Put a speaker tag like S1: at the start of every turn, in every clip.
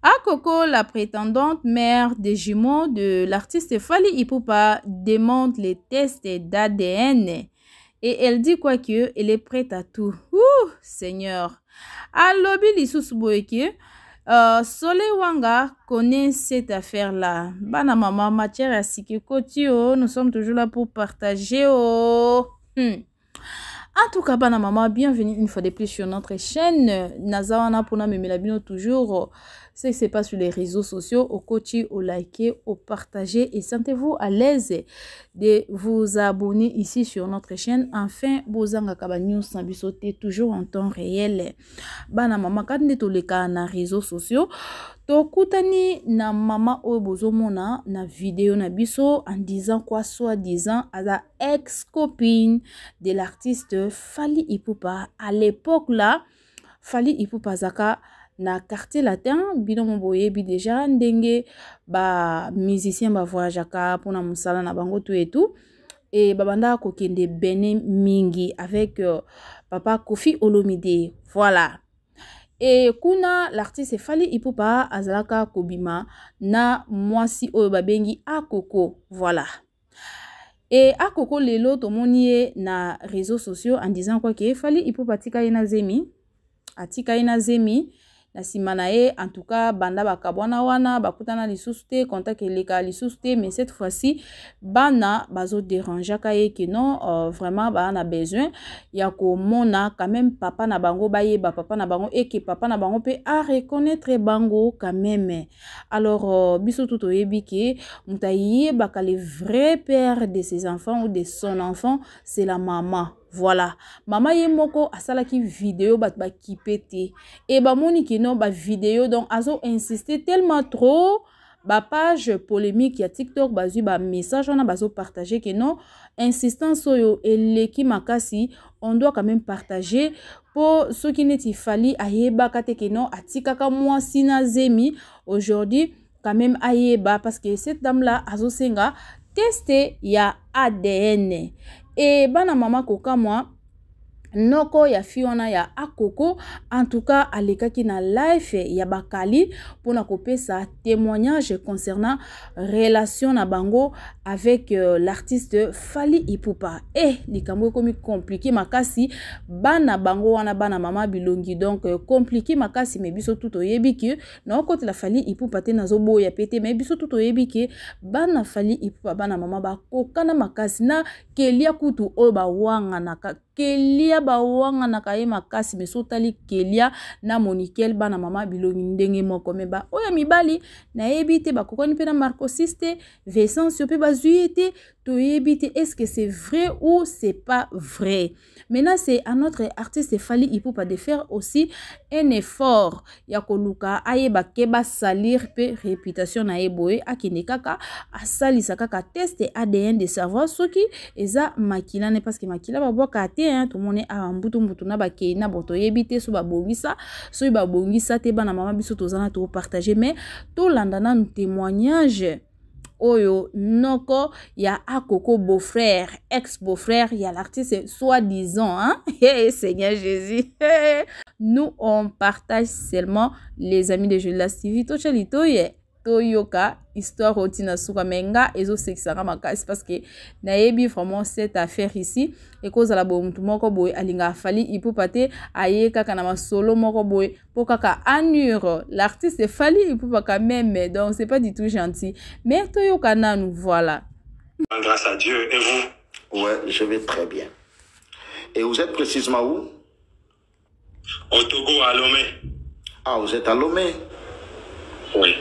S1: À Coco, la prétendante mère des jumeaux de l'artiste Fally Ipupa demande les tests d'ADN et elle dit quoi que elle est prête à tout. Ouh, Seigneur. Alobi lisusu boyeke, Soleil Wanga connaît cette affaire-là. Bana maman, matière à sikikoti, oh, nous sommes toujours là pour partager. Oh. En tout cas, bana maman, bienvenue une fois de plus sur notre chaîne. Nazawana Pona Memelabino toujours. Ce qui se passe sur les réseaux sociaux, au coach, au liker, au partager et sentez-vous à l'aise de vous abonner ici sur notre chaîne. Enfin, Bozanga Kaba News Sambisote toujours en temps réel. Bana maman, quand on est les cas na réseaux sociaux, tokutani na mama obozomona na vidéo na biso en disant quoi soi-disant à la ex-copine de l'artiste Fally Ipupa. À l'époque là, Fally Ipupa zaka na quartier latin bino moboye bi déjà ndenge ba musicien ba voyageaka pona musala na bango tout et tout et babanda kokende bene mingi avec papa Kofi Olomide, voilà. Et kuna l'artiste Fally Ipupa azalaka kobima na mwasi oyo babengi Akoko, voilà. Et Akoko lelo tomonie na réseaux sociaux en disant quoi que Fally Ipupa tika ina zemi atika ina zemi na simana e en tout cas banda bakabwana wana bakutana lisusu te contact eleka lisusu te, mais cette fois-ci bana bazo déranger ka ye que non vraiment bana besoin ya ko mona quand même papa na bango bayeba papa na bango et que papa na bango peut à reconnaître bango quand même. Alors biso tout oyebi ke mutaye baka le vrai père de ses enfants ou de son enfant, c'est la maman. Voilà, maman yemoko asalaki vidéo bat ba kipete et ba moni ki non ba vidéo donc azo insister tellement trop ba page polémique ya TikTok bazu ba message on a bazo partager que non insistance oyo eleki makasi on doit quand même partager pour ceux qui n'est Fally ayeba kate que non atikaka moi sina zemi aujourd'hui quand même ayeba parce que cette dame là azo senga tester ya ADN. Et bana mama koka moi noko ya fiona ya Akoko en tout cas aleka ki na live ya bakali pona kopesa témoignage concernant relation na bango avec l'artiste Fally Ipupa. Et likambo komi compliqué makasi bana bango wana bana mama bilongi donc compliqué makasi mais biso tout oyebi ke na côté la Fally Ipupa te nazo boya pété mais biso tout oyebi ke bana Fally Ipupa bana mama ba kokana makasi na kelia kutu o ba wanga na kelia ba wanga na kaye makasi mesotali kelia na monikel bana mama bilongi ndenge moko meba oya mibali na ebite ba kokoni pe na Marco Siste Vincent Siope bazuite to ebite, est-ce que c'est vrai ou c'est pas vrai? Maintenant c'est à notre artiste Fally Ipupa de faire aussi un effort ya koluka ayeba keba salir pe réputation na eboe akine kaka asalisa kaka test ADN de savoir ce qui eza makila ne parce que makila ba boka te hein tout monde a mbutu mbutu na ba ke na boto yebite so ba bongisa so ba bongisa te bana mama biso tozana to partager mais to landana un témoignage oyo noko ya Akoko beau-frère ex-beau-frère ya l'artiste soi-disant hein. Hey, Seigneur Jésus. Nous on partage seulement les amis de Julas TV to chalito ye Toyoka histoire otina suka menga ezo sexanga makasi parce que naebi vraiment cette affaire ici et cause la bomtu moko boy alinga Fally Ipupa te aye kaka na masolo moko boy pour kaka annure l'artiste Fally Ipupa quand même donc c'est pas du tout gentil mais Toyoka nanu voilà.
S2: Grâce à Dieu. Et vous?
S3: Ouais, je vais très bien. Et vous êtes précisément où?
S2: Au Togo, à Lomé.
S3: Ah, vous êtes à Lomé?
S2: Oui.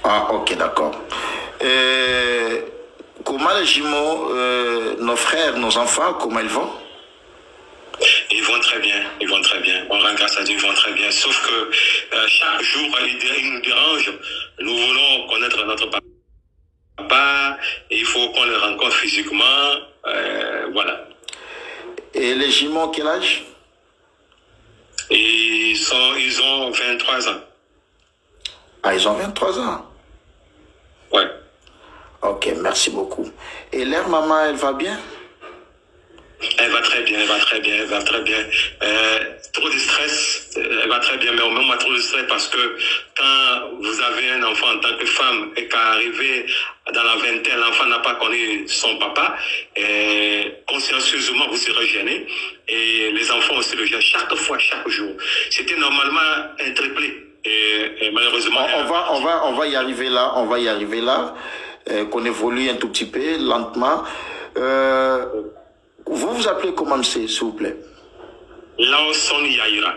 S3: Ah, ok, d'accord. Comment les jumeaux, nos frères, nos enfants, comment ils vont?
S2: Ils vont très bien, ils vont très bien. On rend grâce à Dieu, ils vont très bien. Sauf que chaque jour, ils nous dérangent. Nous voulons connaître notre papa. Et il faut qu'on le rencontre physiquement. Voilà.
S3: Et les jumeaux, quel âge?
S2: Ils ont 23 ans.
S3: Ah, ils ont 23 ans?
S2: Ouais.
S3: Ok, merci beaucoup. Et leur maman, elle va bien?
S2: Elle va très bien, elle va très bien, elle va très bien. Trop de stress, elle va très bien, mais au même moment trop de stress parce que quand vous un enfant en tant que femme et qu'arrivé dans la vingtaine, l'enfant n'a pas connu son papa, consciencieusement, vous serez gêné. Et les enfants aussi le gênent chaque fois, chaque jour. C'était normalement un triplé. Et malheureusement...
S3: On va y arriver là. Qu'on évolue un tout petit peu, lentement. Vous vous appelez comment, s'il vous plaît?
S2: Lawson Yaira.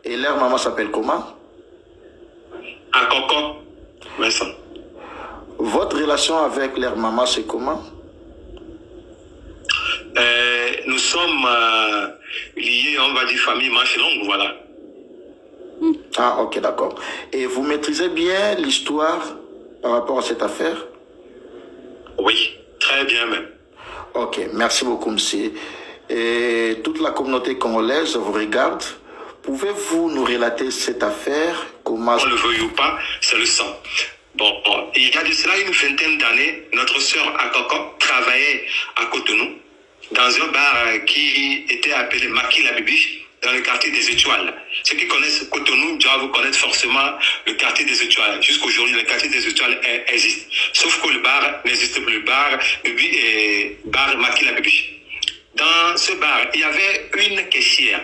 S3: Et leur maman s'appelle comment?
S2: Akoko. Vincent.
S3: Votre relation avec leur maman, c'est comment?
S2: Nous sommes liés, on va dire, famille manche longue, voilà.
S3: Ah, ok, d'accord. Et vous maîtrisez bien l'histoire par rapport à cette affaire?
S2: Oui, très bien même.
S3: Ok, merci beaucoup, monsieur. Et toute la communauté congolaise vous regarde. Pouvez-vous nous relater cette affaire? Comment...
S2: On le veuille ou pas, c'est le sang. Bon, il y a de cela une vingtaine d'années, notre sœur Akoko travaillait à Cotonou, dans un bar qui était appelé Maki la Bibiche, dans le quartier des Étoiles. Ceux qui connaissent Cotonou doivent connaître forcément le quartier des Étoiles. Jusqu'aujourd'hui, le quartier des Étoiles existe. Sauf que le bar n'existe plus. Le bar Maki la Bibiche. Dans ce bar, il y avait une caissière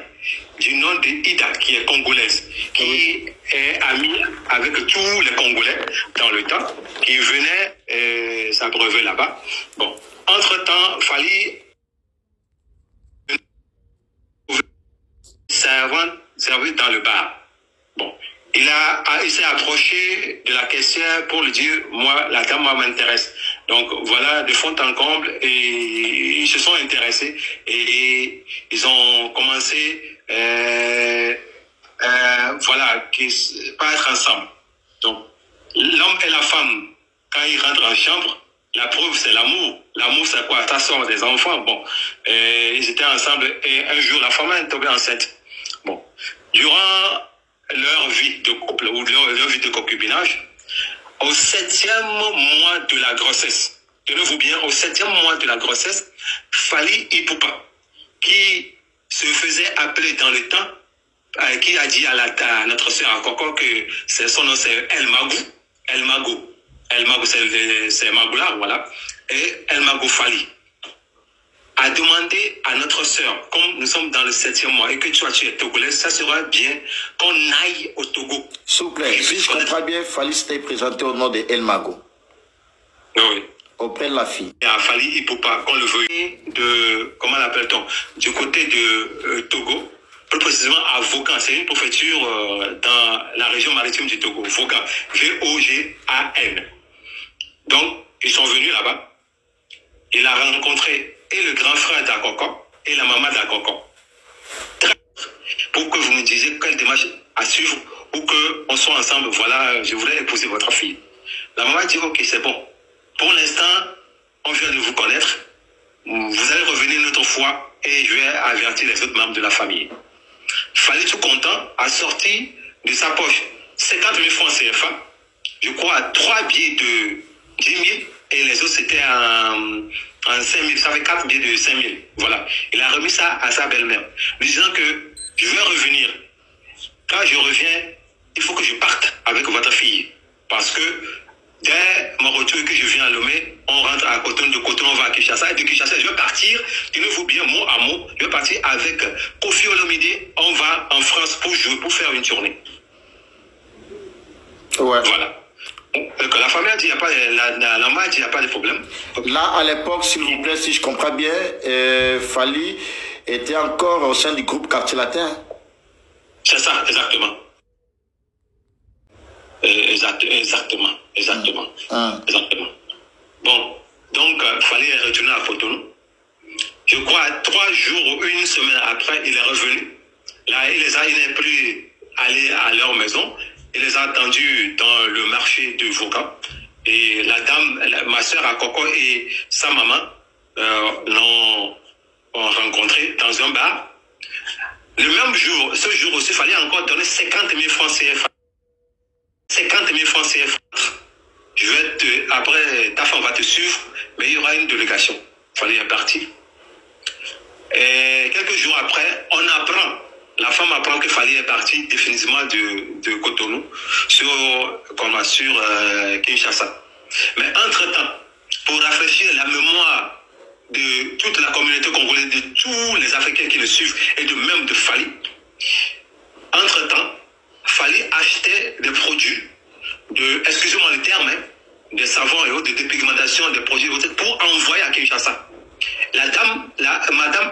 S2: du nom de Ida, qui est congolaise, qui est amie avec tous les Congolais dans le temps, qui venaient s'abreuver là-bas. Bon, entre-temps, Fally servait dans le bar. Bon, il s'est approché de la caissière pour lui dire, moi, la dame m'intéresse. Donc voilà, de fond en comble, et ils se sont intéressés et ils ont commencé, voilà, pas être ensemble. Donc l'homme et la femme, quand ils rentrent en chambre, la preuve c'est l'amour. L'amour c'est quoi? Ça sort des enfants. Bon, ils étaient ensemble et un jour la femme est tombée enceinte. Bon, durant leur vie de couple ou leur vie de concubinage, au 7e mois de la grossesse, tenez-vous bien, au 7e mois de la grossesse, Fally Ipupa, qui se faisait appeler dans le temps, qui a dit à notre sœur Akoko que son nom c'est El Mago, c'est Magoula, voilà, et El Mago Fally a demandé à notre sœur, comme nous sommes dans le 7e mois et que toi tu es togolais, ça sera bien qu'on aille au Togo.
S3: S'il vous plaît, si je comprends bien, Fally s'était présenté au nom de El Mago.
S2: Oui.
S3: Auprès de la fille.
S2: Il a Fally Ipupa, qu'on le veuille, comment l'appelle-t-on, du côté de Togo, plus précisément à Vaughan. C'est une préfecture dans la région maritime du Togo. Vaughan, V-O-G-A-N. Donc, ils sont venus là-bas. Il a rencontré et le grand frère d'Akoko et la maman d'Akoko. Pour que vous me disiez quelle démarche à suivre ou qu'on soit ensemble, voilà, je voulais épouser votre fille. La maman dit, ok, c'est bon. Pour l'instant, on vient de vous connaître. Vous allez revenir une autre fois et je vais avertir les autres membres de la famille. Fally, tout content, a sorti de sa poche 50 000 francs CFA, je crois à 3 billets de 10 000 et les autres c'était en 5 000, ça fait 4 billets de 5 000. Voilà. Il a remis ça à sa belle-mère, lui disant que je vais revenir. Quand je reviens, il faut que je parte avec votre fille. Parce que dès mon retour que je viens à Lomé, on rentre à Cotonou, de Cotonou, on va à Kinshasa. Et de Kinshasa, je vais partir, tenez-vous bien, mot à mot, je vais partir avec Kofi Olomide. On va en France pour jouer, pour faire une tournée.
S3: Ouais.
S2: Voilà. Donc, la famille a dit, la maman a dit, il n'y a pas de problème.
S3: Là, à l'époque, s'il vous plaît, si je comprends bien, Fally était encore au sein du groupe Quartier Latin.
S2: C'est ça, exactement. Exactement. Exactement. Bon, donc, Fally est retourné à Cotonou. Je crois 3 jours ou une semaine après, il est revenu. Là, il n'est plus allé à leur maison. Il les a attendus dans le marché de Vaughan. Et la dame, ma soeur Akoko et sa maman l'ont rencontré dans un bar. Le même jour, ce jour aussi, il fallait encore donner 50 000 francs CFA. 50 000 francs CFA. Après, ta femme va te suivre, mais il y aura une délégation. Il fallait partir. Et quelques jours après, on apprend la femme apprend que Fally est parti définitivement de Cotonou sur Kinshasa. Mais entre-temps, pour rafraîchir la mémoire de toute la communauté congolaise, de tous les Africains qui le suivent, et de même de Fally, entre-temps, Fally achetait des produits, excusez-moi le terme, des savons et autres, de dépigmentation, des produits pour envoyer à Kinshasa. Madame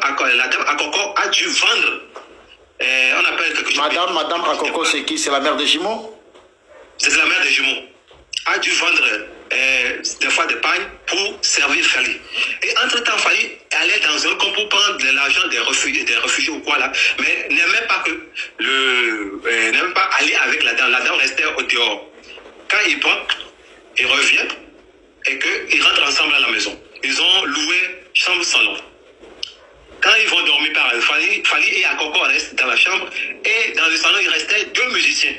S2: Akoko a dû vendre, on appelle quelque chose.
S3: Madame Akoko, c'est qui? C'est la mère des jumeaux?
S2: C'est la mère des jumeaux. A dû vendre des fois des pagnes pour servir Fally. Et entre-temps, Fally allait dans un camp pour prendre de l'argent des réfugiés ou quoi là, mais n'aimait pas aller avec la dame. La dame restait au dehors. Quand il prend, il revient et qu'ils rentrent ensemble à la maison. Ils ont loué chambre-salon. Quand ils vont dormir par Fally et Akoko restent dans la chambre, et dans le salon, il restait 2 musiciens.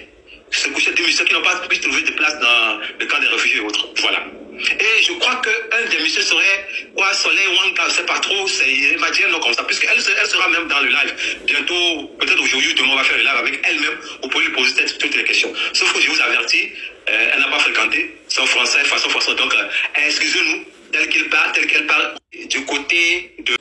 S2: Se couchaient 2 musiciens qui n'ont pas pu trouver de place dans le camp des réfugiés et autres. Voilà. Et je crois qu'un des musiciens serait Soleil Wanga, je ne sais pas trop, il m'a dit un nom comme ça, puisqu'elle sera même dans le live. Bientôt, peut-être aujourd'hui, demain, on va faire le live avec elle-même, vous pouvez lui poser toutes les questions. Sauf que je vous avertis, elle n'a pas fréquenté son français, façon. Donc, excusez-nous, tel qu'elle parle du côté de...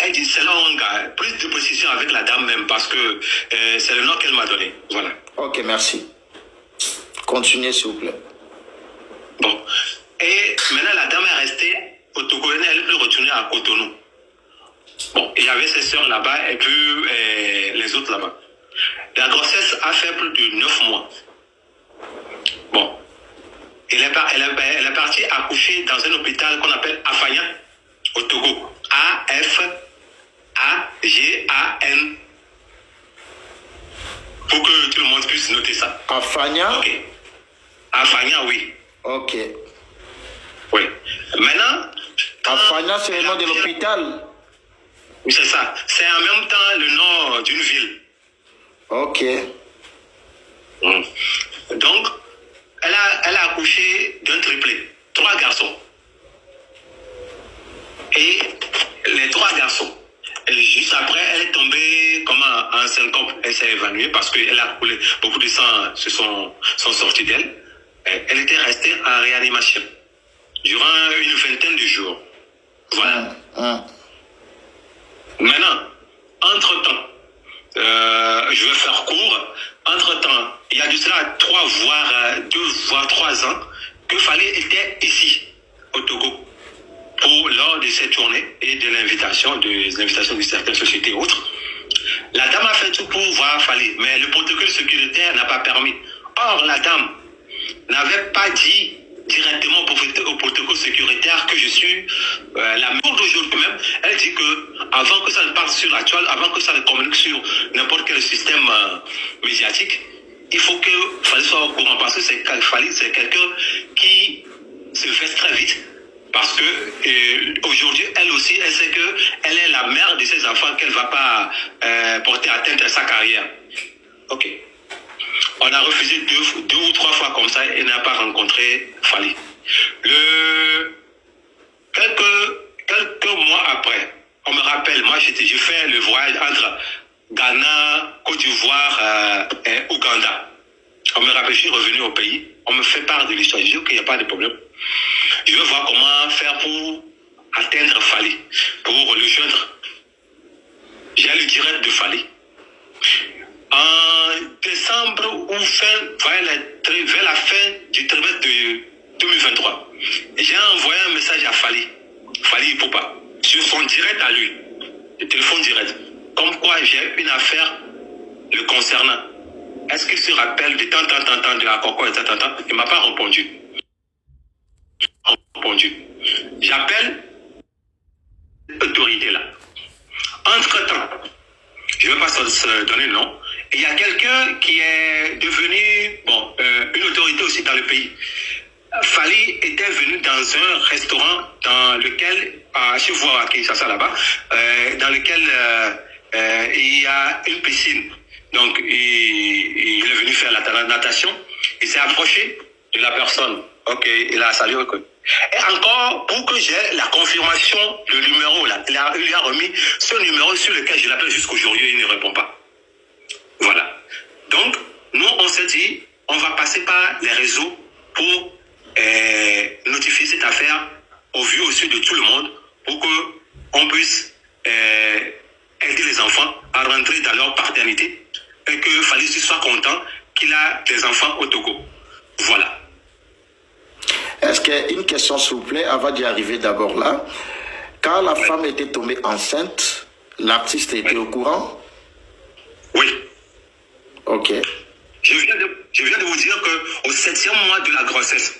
S2: Elle dit c'est là Wanga, plus de précision avec la dame même, parce que c'est le nom qu'elle m'a donné. Voilà.
S3: Ok, merci. Continuez, s'il vous plaît.
S2: Bon. Et maintenant, la dame est restée au Togo, elle est plus retournée à Cotonou. Bon, il y avait ses soeurs là-bas et puis les autres là-bas. La grossesse a fait plus de 9 mois. Bon. Elle est partie accoucher dans un hôpital qu'on appelle Afagnan, au Togo. A-F-A-G-A-N. Pour que tout le monde puisse noter ça.
S3: Afagnan?
S2: Ok. Afagnan, oui.
S3: Ok.
S2: Oui. Maintenant...
S3: Afagnan, c'est le nom de l'hôpital?
S2: Oui, c'est ça. C'est en même temps le nom d'une ville.
S3: Ok.
S2: Donc, elle a accouché d'un triplé. 3 garçons. Et les 3 garçons, juste après, elle est tombée comme en syncope. Elle s'est évanouie parce qu'elle a coulé. Beaucoup de sang sont sortis d'elle. Elle était restée en réanimation durant une vingtaine de jours. Voilà. Maintenant, entre-temps, je vais faire court. Entre-temps, il y a de cela 2 voire 3 ans que Fally était ici, au Togo, lors de cette tournée et de l'invitation, des invitations de certaines sociétés et autres. La dame a fait tout pour voir Fally, mais le protocole sécuritaire n'a pas permis. Or, la dame n'avait pas dit directement au protocole sécuritaire que je suis la même d'aujourd'hui même. Elle dit que avant que ça ne parte sur la toile, avant que ça ne communique sur n'importe quel système médiatique, il faut que Fally soit au courant, parce que Fally, c'est quelqu'un qui se veste très vite, parce que aujourd'hui, elle aussi, elle sait qu'elle est la mère de ses enfants, qu'elle ne va pas porter atteinte à sa carrière. Ok. On a refusé 2 ou 3 fois comme ça et n'a pas rencontré Fally. Quelques mois après, on me rappelle, moi j'ai fait le voyage entre Ghana, Côte d'Ivoire et Ouganda. On me rappelle, je suis revenu au pays, on me fait part de l'histoire, je dis qu'il n'y a pas de problème. Je veux voir comment faire pour atteindre Fally, pour le joindre. J'ai le direct de Fally. En décembre ou vers la fin du trimestre de 2023, j'ai envoyé un message à Fally Ipupa, sur son direct à lui, le téléphone direct, comme quoi j'ai une affaire le concernant. Est-ce qu'il se rappelle de tant de la Coco et tant? Il ne m'a pas répondu. J'appelle l'autorité là. Entre-temps, je ne vais pas se donner le nom, il y a quelqu'un qui est devenu une autorité aussi dans le pays. Fally était venu dans un restaurant dans lequel, chez vous à Kinshasa là-bas, dans lequel il y a une piscine. Donc il est venu faire la natation, il s'est approché de la personne. Ok, il a salué. Et encore, pour que j'ai la confirmation, le numéro là, il lui a remis ce numéro sur lequel je l'appelle jusqu'aujourd'hui, il ne répond pas. Voilà. Donc, nous, on s'est dit, on va passer par les réseaux pour notifier cette affaire au vu aussi de tout le monde pour qu'on puisse aider les enfants à rentrer dans leur paternité et que Fally soit content qu'il a des enfants au Togo. Voilà.
S3: Est-ce qu'il y a une question, s'il vous plaît, avant d'y arriver d'abord là? Quand la femme était tombée enceinte, l'artiste était au courant?
S2: Oui.
S3: Ok.
S2: Je viens de vous dire qu'au 7e mois de la grossesse,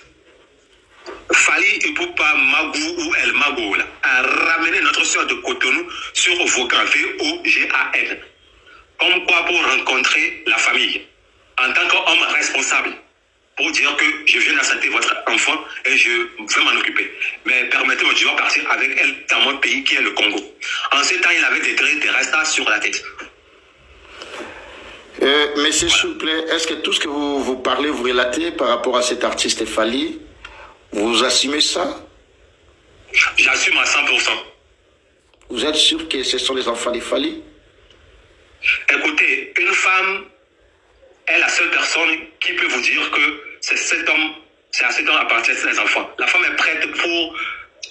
S2: Fally Ipupa Magou ou El Mago a ramené notre soeur de Cotonou sur Vogan, VOGAN. Comme quoi pour rencontrer la famille en tant qu'homme responsable. Pour dire que je viens d'assater votre enfant et je vais m'en occuper. Mais permettez-moi, je vais partir avec elle dans mon pays qui est le Congo. En ce temps, il avait des restes sur la tête.
S3: Monsieur, voilà. S'il vous plaît, est-ce que tout ce que vous parlez, vous relatez par rapport à cet artiste Fally, vous assumez ça?
S2: J'assume à 100%.
S3: Vous êtes sûr que ce sont les enfants de Fally?
S2: Écoutez, une femme est la seule personne qui peut vous dire que c'est cet homme, c'est à cet homme appartiennent les enfants. La femme est prête pour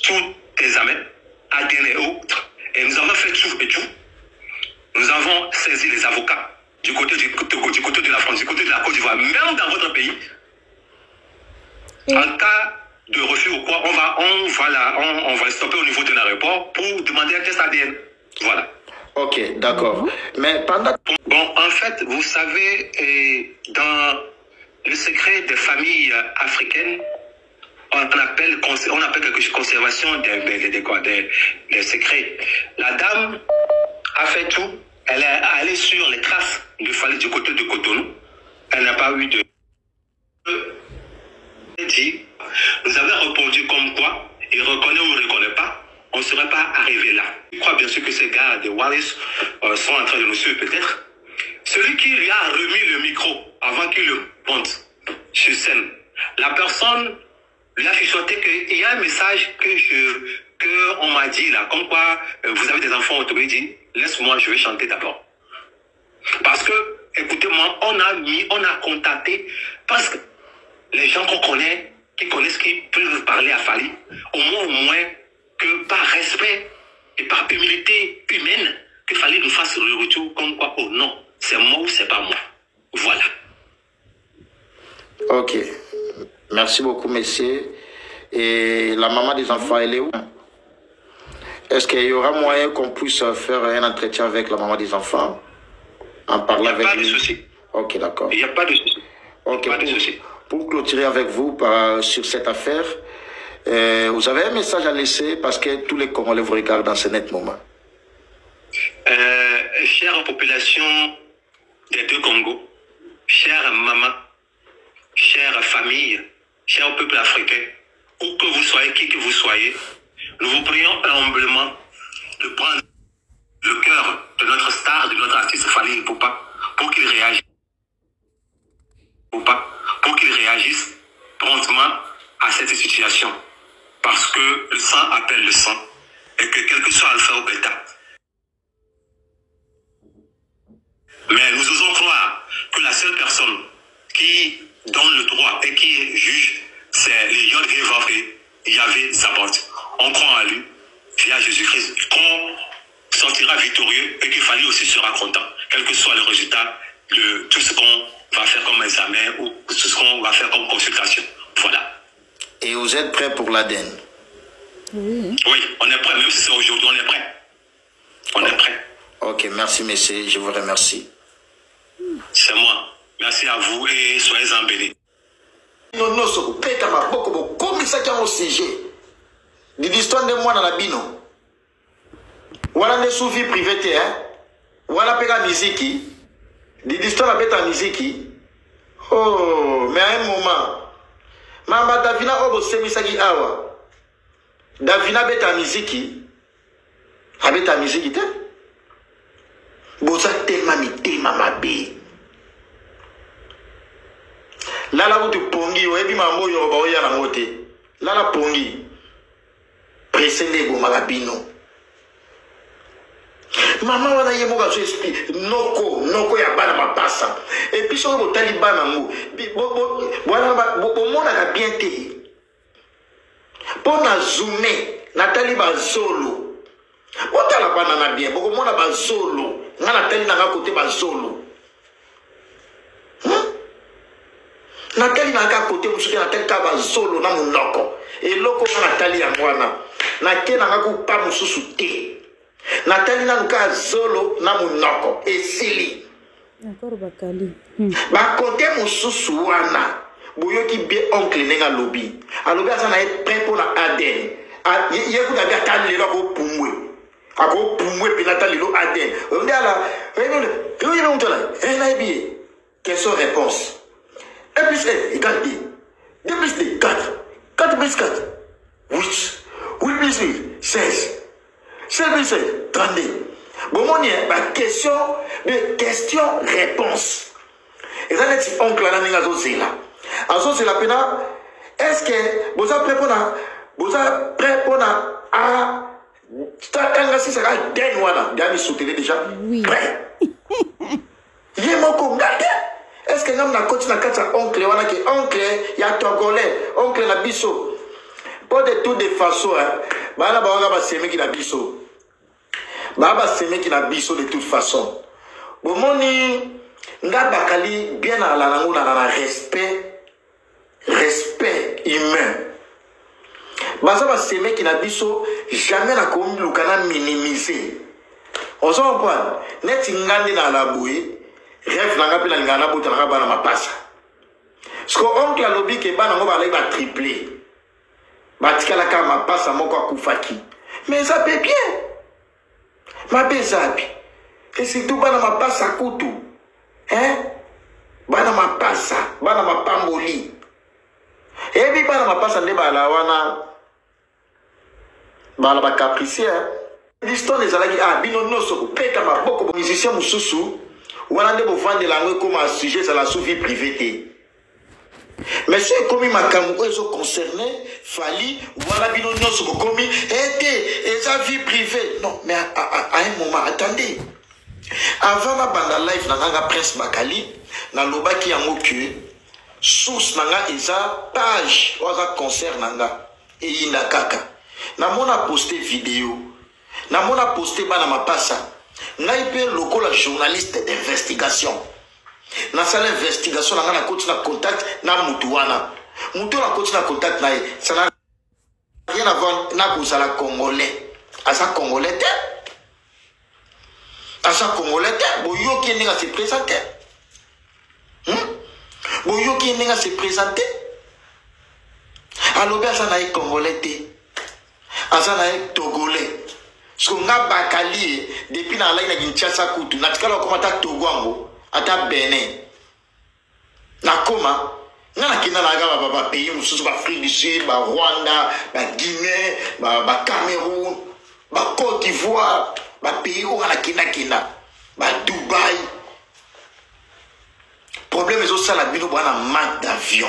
S2: tous examens, ADN et autres. Et nous avons fait tout et tout. Nous avons saisi les avocats du côté du Togo, du côté de la France, du côté de la Côte d'Ivoire, même dans votre pays. En cas de refus ou quoi, on va les stopper au niveau de l'aéroport pour demander un test ADN. Voilà.
S3: Ok, d'accord. Mais pendant...
S2: Bon, en fait, vous savez, dans le secret des familles africaines, on appelle quelque chose conservation des secrets. La dame a fait tout. Elle est allée sur les traces de Fally du côté de Cotonou. Elle n'a pas eu de... Nous avons répondu comme quoi, il reconnaît ou ne reconnaît pas, on ne serait pas arrivé là. Je crois bien sûr que ces gars de Wallis sont en train de nous suivre peut-être. Celui qui lui a remis le micro avant qu'il le monte sur scène, la personne lui a chuchoté qu'il y a un message que on m'a dit là, comme quoi vous avez des enfants au Togo. Il dit, laisse-moi, je vais chanter d'abord. Parce que, écoutez-moi, on a contacté, parce que les gens qu'on connaît, qui peuvent parler à Fally, au moins que par respect et par humilité humaine, que Fally nous fasse le retour comme quoi, oh non, c'est moi ou c'est pas moi. Voilà.
S3: Ok. Merci beaucoup, monsieur. Et la maman des enfants, elle est où? Est-ce qu'il y aura moyen qu'on puisse faire un entretien avec la maman des enfants? En parlant avec lui?
S2: Il n'y a pas de souci.
S3: Ok, d'accord.
S2: Il n'y a pas de souci.
S3: Ok, pour clôturer avec vous sur cette affaire, vous avez un message à laisser parce que tous les Congolais vous regardent dans ce net moment.
S2: Chère population des deux Congos, chère maman, chère famille, cher peuple africain, où que vous soyez, qui que vous soyez, nous vous prions humblement de prendre le cœur de notre star, de notre artiste Fally Ipupa, pour qu'il réagisse. Pour qu'il réagisse promptement à cette situation. Parce que le sang appelle le sang. Et que quel que soit alpha ou bêta. Mais nous osons croire que la seule personne qui donne le droit et qui juge, c'est le Yod-Hé-Vav-Hé, Yahvé Sabaoth. On croit en lui, via Jésus-Christ, qu'on sortira victorieux et que Fally aussi sera content, quel que soit le résultat de tout ce qu'on va faire comme examen ou tout ce qu'on va faire comme consultation. Voilà.
S3: Et vous êtes prêts pour l'ADN?
S2: Oui, on est prêt. Même si c'est aujourd'hui, on est prêt. On est prêt.
S3: Ok, merci messieurs, je vous remercie.
S2: C'est moi. Merci à vous et soyez-en bénis.
S3: Non, non, ce que pète à ma boque, comme ça qui a au CG. L'histoire de moi dans la bino. Voilà des sous-vies privées, hein. Voilà péga musique. L'histoire la bête en musique. Oh, mais à un moment. Mama Davina obo semisagi awa. Davina bête en musique. Habite en musique, t'es. Bosa tellement mabé. Lala où tu pongi, ou ebi mambo yoruba oya na mote. Lala pongi. Presende go magabino. Maman wana ye moka so esprit noko ya bana mapasa. Et puis so bo taliban nango. Voilà bo mona ka bien te. Pour na zoomé na taliban solo. Otala bana na bien bo mona ba solo. Na na tali na côté ba solo. Natali na ka côté musuki na tali ka ba solo na munoko. Et loko na tali ya mwana. Na ke na ka ku pa mususu te. Natali na nuka solo na munoko. Et sili.
S1: Encore bakali.
S3: Ba côté mususu wana. Boyoki bien oncle nenga lobby. Alobi asana est prêt pour la ADN. Yeku da bien tali le ko pumwe. Ako pumwe pe natali lo ADN. On dit ala, on dit là, na bien. Question réponse. 1 plus 1 égale 2. 2 plus 2, 4. 4 plus 4, 8. 8 plus 8, 16. 16 plus 16, 32. Bon, mon question-réponse. Et ça, c'est oncle là, n'est-ce pas? Alors, c'est la peine. Est-ce que vous êtes prêt pour à. Si ça va être déjà.
S1: Oui.
S3: Prêt. Il est mon est-ce que nous avons continué à faire oncle, oncle, il y a togolais, oncle na biso. Pas de toutes les façons, bah va s'aimer qui na biso. Bah s'aimer qui na biso de toute façon. Bon moni, nga bakali bien à la langue na respect humain. Bah ça va s'aimer qui na biso jamais na comme lukana minimiser. On s'en comprend. Net ngandi na la bouée. Rêve nanga pe na ngana bota nanga bana mapasa. Parce que oncle a lobby ke bana ngo ba lai ba tripler. Ba tikala ka mapasa moko akufaki. Mais ça peut bien. Ma bezabi. Et c'est tout bana mapasa kutu. Hein? Bana mapasa, bana mapamboli. Et puis bana mapasa nde ba la wana bana ba capricien. L'histoire des alaki bino noso peta maboko musicien mususu. Voilà de vendre la langue comme un sujet, c'est la sous-vie privée. Mais si comme ma camou ils sont concernés, fali, voilà bino non so comme et sa vie privée. Non, mais à un moment, attendez. Avant la bande live na presse Bakali, na loba ki yango que source nanga eza page oza concert nanga et ina kaka. Na mona posté vidéo. Na mona posté bana mapasa. Ngai pe lokola journaliste d'investigation. Na sala investigation na continue contact na mutuana. Mutuana continue contact na ça n'a rien à voir na kozala congolais. Asa congolais te. Asa congolais te boyoki ninga se présenter. Boyoki ninga se présenter. Alobi asa na congolais te. Asa na togolais. So nga bakali depuis na la ina Kinshasa kutu na tikala koma ta Togo ata Benin na koma nga na kina na ga ba pays mususu ba Afrique du Sud ba Rwanda ba Guinée ba Cameroun ba Côte d'Ivoire ba pays où na kina ba Dubaï. Problème est aussi la bino bana manque d'avion.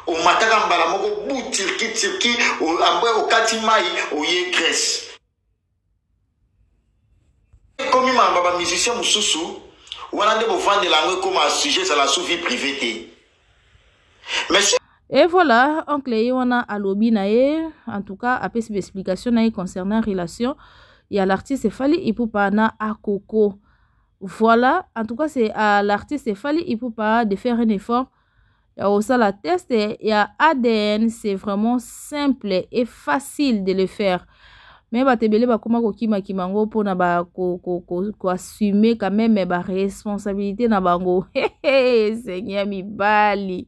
S3: Au mataka mbala moko bu Turquie au ambwe au Katimai au ye Grèce. Comme il m'a musicien mususu, ou on a de vendre la langue comme un sujet, c'est la sous-vie privée. Monsieur.
S1: Et voilà, oncle Yona Alobi nae, en tout cas, après cette explication concernant la relation, il y a l'artiste Fally Ipupa na Akoko. Voilà, en tout cas, c'est à l'artiste Fally Ipupa de faire un effort. Il y a aussi la test, il y a ADN, c'est vraiment simple et facile de le faire. Mais batebele ba koma ko kima kimango pona ba ko assumer quand même ba responsabilité na bango. Seigneur mibali,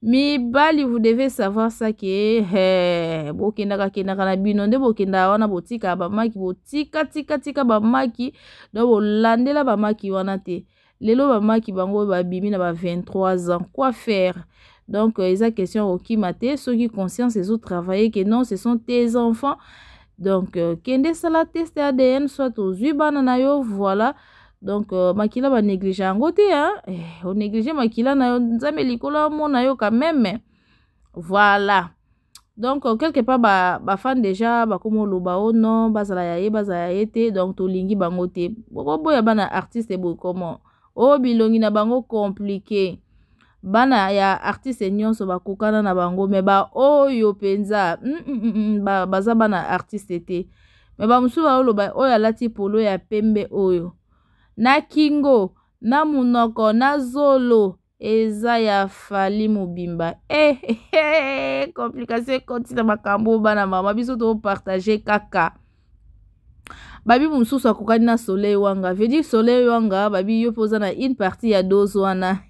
S1: vous devez savoir ça que bokenda ka na bino nde bokenda wana botika ba maki botika ba maki do bolandela ba maki wana te. Lelo ba maki bango ba bimi na ba 23 ans. Quoi faire? Donc ils a question au kimate ceux qui conscience les autres travailler que non, ce sont tes enfants. Donc, kende sala test ADN soit aux banana yo, voilà. Donc, makila ba négliger en côté, hein. On néglige makila na yo, nzame likola mona yo quand même. Voilà. Donc quelque part ba fan déjà ba komo loba o non bazala ya yete donc to lingi bango te boko boya bana artiste boy comment o bilongi na bango compliqué bana ya artiste nyonso bakokana na bango me ba oyo penza baza bana artiste te me ba musu ba oloba oyo alati polo ya pembe oyo na kingo na munoko na zolo eza ya Fally Mobimba complication continue makambo bana mama biso to partager kaka babi mususu akokani na Soleil Wanga veut dire Soleil Wanga babi yo poza na une partie ya dose wana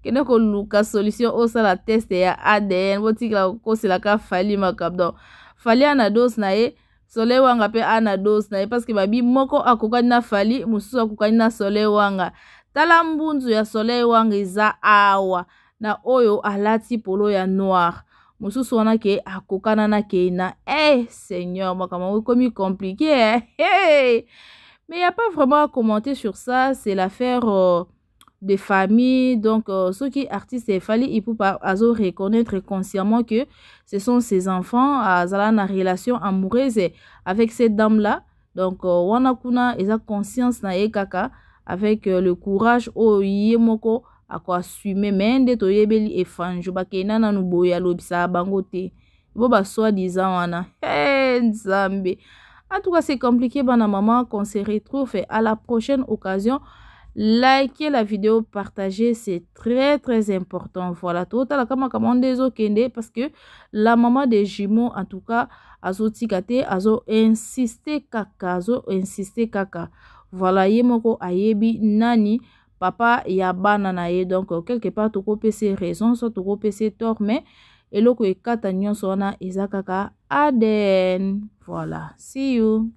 S1: kende ko luka solution osala test ya ADN botikla koselaka Fally makabdo Fally ana dose na ye Soleil Wanga pe ana dose na ye parce que babi moko akokani na Fally mususu akokani na Soleil Wanga tala mbunzu ya Soleil Wanga eza awa na oyo alati polo ya noir mususu wana ke akokana na keina Seigneur makama komi compliqué mais il y a pas vraiment à commenter sur ça, c'est l'affaire de famille. Donc ceux qui artistes et Fally Ipupa azo reconnaître consciemment que ce sont ses enfants azala na relation amoureuse avec cette dame là. Donc wana kuna eza conscience na kaka avec le courage o yemoko ako assumer mende to yebeli efanjo bakena na nuboya lobisa bango te bo ba soi-disant wana nzambe. En tout cas, c'est compliqué, bana maman, qu'on se retrouve à la prochaine occasion. Likez la vidéo, partagez, c'est très très important. Voilà, tout à la parce que la maman des jumeaux, en tout cas, azo tikate, azo insisté kaka. Voilà, yemoko ayebi nani papa ya bana na ye. Donc quelque part toko pese raison, so toko pese tort, mais eloko ekata nyonso wana eza kaka ADN. Voilà, see you.